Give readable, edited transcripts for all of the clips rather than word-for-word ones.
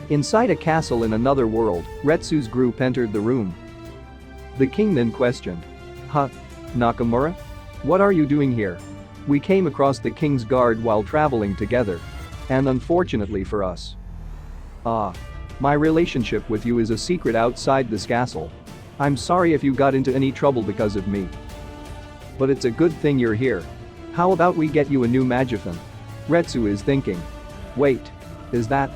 Inside a castle in another world, Retsu's group entered the room. The king then questioned. "Huh? Nakamura? What are you doing here? We came across the king's guard while traveling together. And unfortunately for us. My relationship with you is a secret outside this castle. I'm sorry if you got into any trouble because of me. But it's a good thing you're here. How about we get you a new Magifin?" Retsu is thinking. Wait. Is that?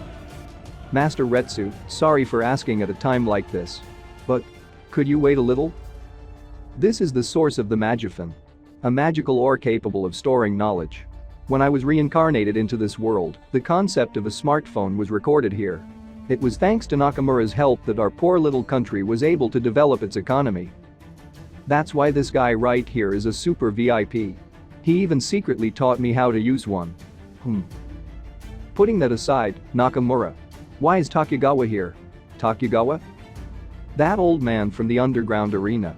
Master Retsu, sorry for asking at a time like this. But could you wait a little? This is the source of the Magifin. A magical ore capable of storing knowledge. When I was reincarnated into this world, the concept of a smartphone was recorded here. It was thanks to Nakamura's help that our poor little country was able to develop its economy. That's why this guy right here is a super VIP. He even secretly taught me how to use one. Putting that aside, Nakamura. Why is Takugawa here? Takugawa? That old man from the underground arena.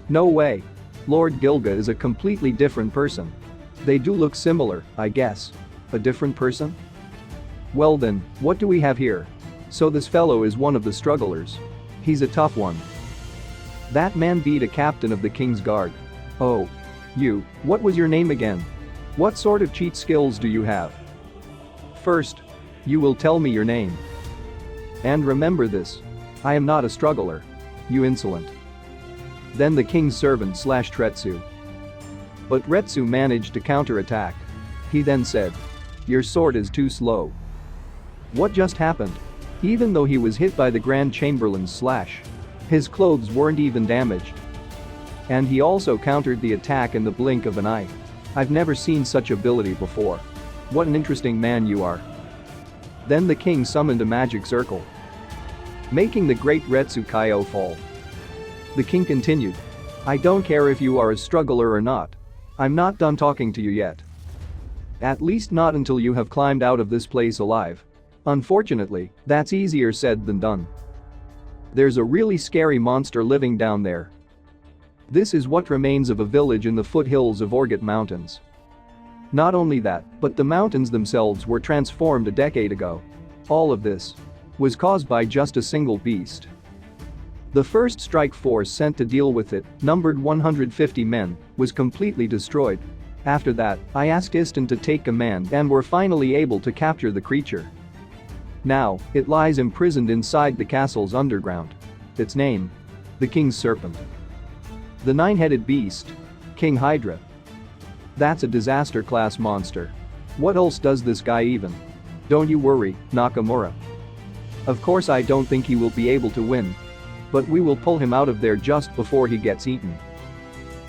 No way. Lord Gilga is a completely different person. They do look similar, I guess. A different person? Well then, what do we have here? So this fellow is one of the strugglers. He's a tough one. That man beat a captain of the King's Guard. Oh. You, what was your name again? What sort of cheat skills do you have? First, you will tell me your name. And remember this. I am not a struggler. You insolent. Then the king's servant slashed Retsu. But Retsu managed to counterattack. He then said. Your sword is too slow. What just happened? Even though he was hit by the Grand Chamberlain's slash, his clothes weren't even damaged. And he also countered the attack in the blink of an eye. I've never seen such ability before. What an interesting man you are. Then the king summoned a magic circle, making the great Retsu Kaioh fall. The king continued. I don't care if you are a struggler or not. I'm not done talking to you yet. At least not until you have climbed out of this place alive. Unfortunately, that's easier said than done. There's a really scary monster living down there. This is what remains of a village in the foothills of Orgut Mountains. Not only that, but the mountains themselves were transformed a decade ago. All of this was caused by just a single beast. The first strike force sent to deal with it, numbered 150 men, was completely destroyed. After that, I asked Iston to take command and were finally able to capture the creature. Now, it lies imprisoned inside the castle's underground. Its name? The King's Serpent. The nine-headed beast. King Hydra. That's a disaster-class monster. What else does this guy even? Don't you worry, Nakamura. Of course I don't think he will be able to win. But we will pull him out of there just before he gets eaten.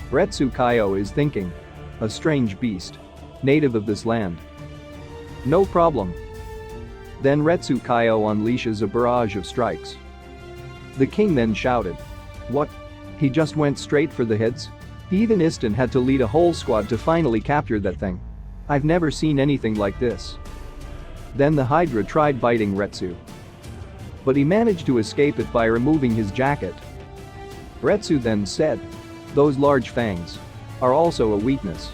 Retsu Kaioh is thinking. A strange beast. Native of this land. No problem. Then Retsu Kaioh unleashes a barrage of strikes. The king then shouted. What? He just went straight for the heads? Even Iston had to lead a whole squad to finally capture that thing. I've never seen anything like this. Then the Hydra tried biting Retsu. But he managed to escape it by removing his jacket. Retsu then said. Those large fangs are also a weakness.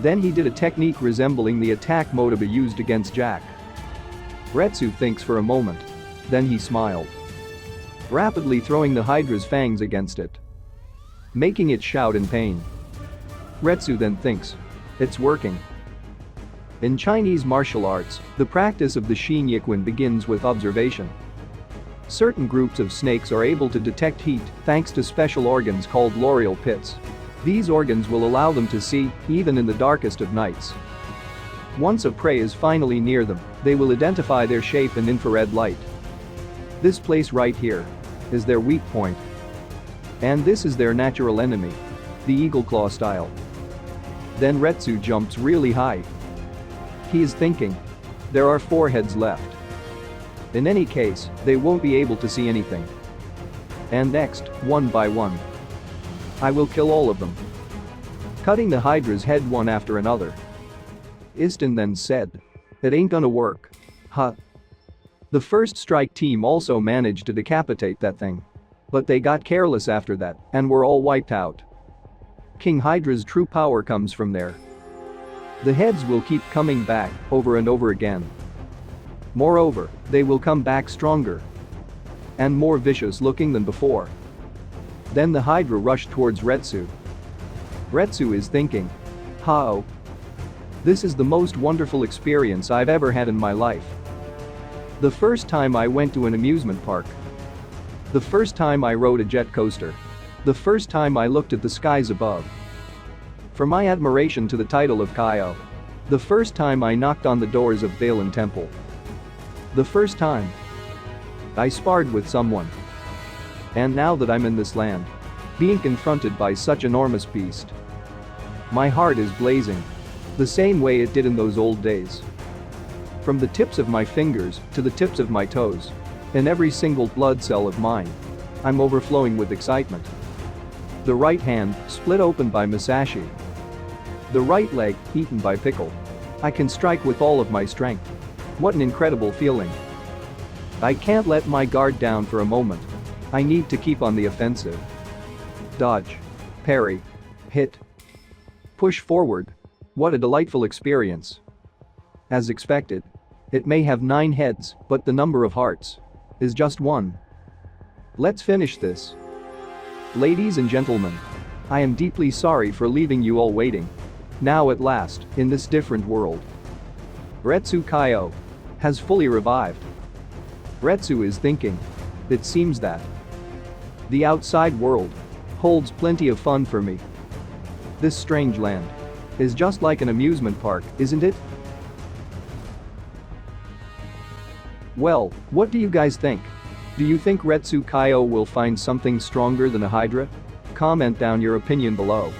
Then he did a technique resembling the attack Motoba used against Jack. Retsu thinks for a moment. Then he smiled, rapidly throwing the Hydra's fangs against it, making it shout in pain. Retsu then thinks. It's working. In Chinese martial arts, the practice of the Shinyakuin begins with observation. Certain groups of snakes are able to detect heat thanks to special organs called l'oreal pits. These organs will allow them to see, even in the darkest of nights. Once a prey is finally near them, they will identify their shape in infrared light. This place right here is their weak point. And this is their natural enemy, the eagle claw style. Then Retsu jumps really high. He is thinking. There are 4 heads left. In any case, they won't be able to see anything. And next, one by one, I will kill all of them, cutting the Hydra's head one after another. Iston then said. It ain't gonna work. Huh. The first strike team also managed to decapitate that thing. But they got careless after that and were all wiped out. King Hydra's true power comes from there. The heads will keep coming back over and over again. Moreover, they will come back stronger and more vicious looking than before. Then the Hydra rushed towards Retsu. Retsu is thinking, "Oh, this is the most wonderful experience I've ever had in my life. The first time I went to an amusement park. The first time I rode a jet coaster. The first time I looked at the skies above. For my admiration to the title of Kaioh. The first time I knocked on the doors of Valen Temple. The first time I sparred with someone. And now that I'm in this land, being confronted by such enormous beast, my heart is blazing. The same way it did in those old days. From the tips of my fingers to the tips of my toes. In every single blood cell of mine. I'm overflowing with excitement. The right hand, split open by Masashi. The right leg, eaten by Pickle. I can strike with all of my strength. What an incredible feeling. I can't let my guard down for a moment. I need to keep on the offensive. Dodge. Parry. Hit. Push forward. What a delightful experience. As expected. It may have 9 heads, but the number of hearts is just 1. Let's finish this. Ladies and gentlemen, I am deeply sorry for leaving you all waiting. Now at last, in this different world, Retsu Kaioh has fully revived. Retsu is thinking. It seems that the outside world holds plenty of fun for me. This strange land is just like an amusement park, isn't it? Well, what do you guys think? Do you think Retsu Kaioh will find something stronger than a Hydra? Comment down your opinion below.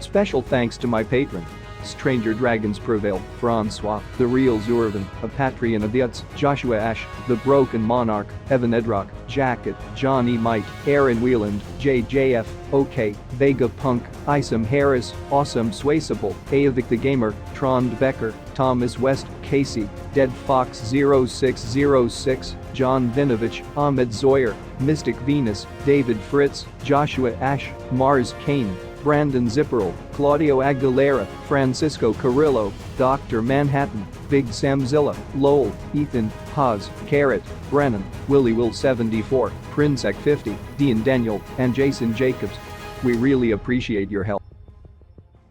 Special thanks to my patron, Stranger Dragons Prevail, Francois, The Real Zurvan, a Patreon of the Uts, Joshua Ash, The Broken Monarch, Evan Edrock, Jacket, Johnny Might, Aaron Wieland, JJF, OK, Vega Punk, Isom Harris, Awesome Swayable, Aavik the Gamer, Trond Becker, Thomas West, Casey, Dead Fox 0606, John Vinovich, Ahmed Zoyer, Mystic Venus, David Fritz, Joshua Ash, Mars Kane, Brandon Zipperl, Claudio Aguilera, Francisco Carrillo, Dr. Manhattan, Big Samzilla, Lowell, Ethan, Haas, Carrot, Brennan, Willie Will 74, Prinsec 50, Dean Daniel, and Jason Jacobs. We really appreciate your help.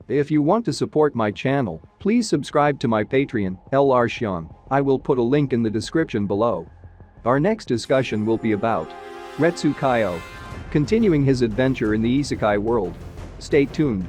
If you want to support my channel, please subscribe to my Patreon, LR Shion. I will put a link in the description below. Our next discussion will be about Retsu Kaioh continuing his adventure in the isekai world. Stay tuned.